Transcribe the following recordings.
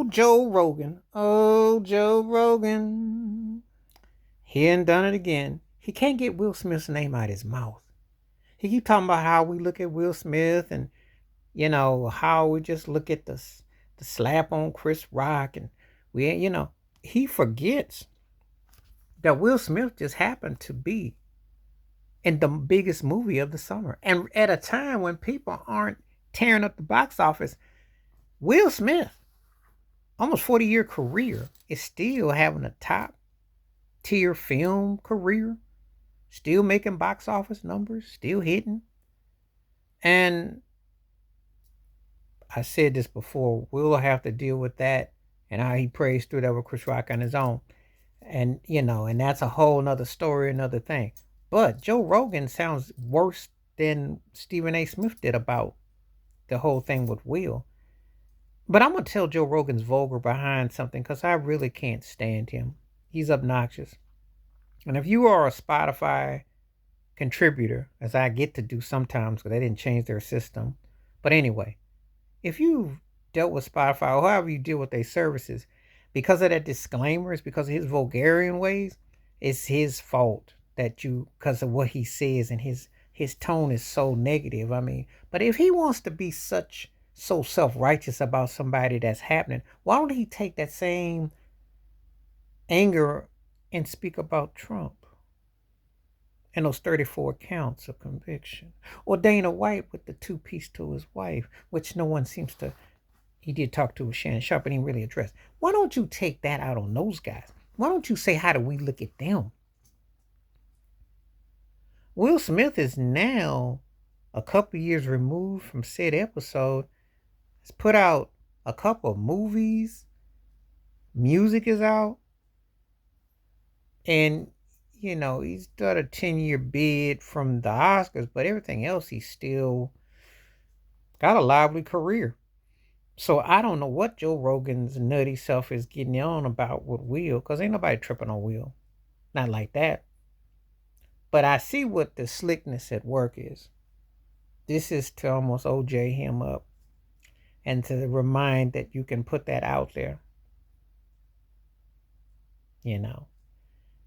Old Joe Rogan. Old Joe Rogan. He ain't done it again. He can't get Will Smith's name out of his mouth. He keep talking about how we look at Will Smith and, how we just look at the slap on Chris Rock. And he forgets that Will Smith just happened to be in the biggest movie of the summer. And at a time when people aren't tearing up the box office, Will Smith, almost 40-year career, is still having a top tier film career, still making box office numbers, still hitting. And I said this before, we'll have to deal with that and how he prays through that with Chris Rock on his own. And, and that's a whole nother story, another thing. But Joe Rogan sounds worse than Stephen A. Smith did about the whole thing with Will. But I'm going to tell Joe Rogan's vulgar behind something because I really can't stand him. He's obnoxious. And if you are a Spotify contributor, as I get to do sometimes because they didn't change their system. But anyway, if you've dealt with Spotify or however you deal with their services, because of that disclaimers, because of his vulgarian ways, it's his fault because of what he says and his tone is so negative. I mean, but if he wants to be so self-righteous about somebody that's happening, why don't he take that same anger and speak about Trump and those 34 counts of conviction? Or Dana White with the two-piece to his wife, which no one seems to, he did talk to Shannon Sharpe, but he didn't really address. Why don't you take that out on those guys? Why don't you say, how do we look at them? Will Smith is now a couple years removed from said episode. Has put out a couple of movies. Music is out. And, he's done a 10-year bid from the Oscars, but everything else, he's still got a lively career. So I don't know what Joe Rogan's nutty self is getting on about with Will, because ain't nobody tripping on Will. Not like that. But I see what the slickness at work is. This is to almost OJ him up and to remind that you can put that out there.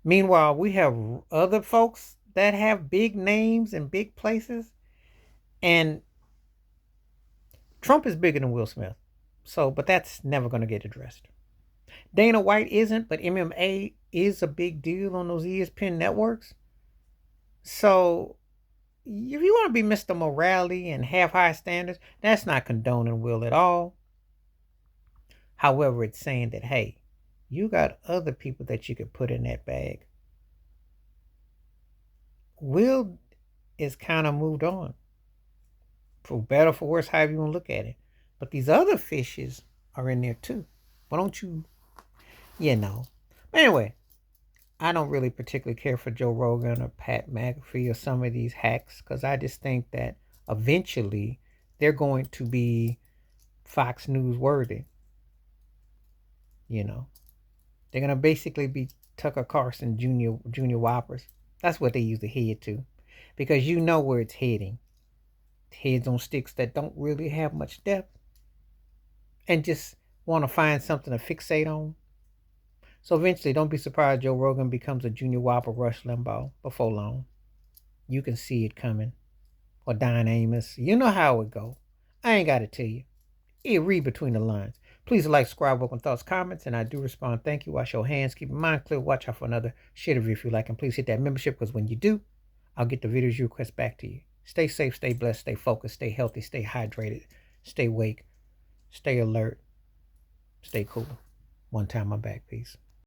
Meanwhile, we have other folks that have big names and big places. And Trump is bigger than Will Smith. But that's never going to get addressed. Dana White isn't, but MMA is a big deal on those ESPN networks. So if you want to be Mr. Morality and have high standards, that's not condoning Will at all. However, it's saying that, hey, you got other people that you could put in that bag. Will is kind of moved on. For better, for worse, however you want to look at it. But these other fishes are in there too. Why don't you, Anyway, I don't really particularly care for Joe Rogan or Pat McAfee or some of these hacks, because I just think that eventually they're going to be Fox News worthy. They're going to basically be Tucker Carlson Junior Whoppers. That's what they usually head to, because you know where it's heading. Heads on sticks that don't really have much depth and just want to find something to fixate on. So eventually, don't be surprised Joe Rogan becomes a Junior Whopper Rush Limbaugh before long. You can see it coming. Or Don Amos. You know how it go. I ain't got to tell you. It read between the lines. Please like, subscribe, welcome thoughts, comments, and I do respond. Thank you. Wash your hands. Keep your mind clear. Watch out for another shit review if you like. And please hit that membership, because when you do, I'll get the videos you request back to you. Stay safe, stay blessed, stay focused, stay healthy, stay hydrated, stay awake, stay alert, stay cool. One time, I'm back. Peace.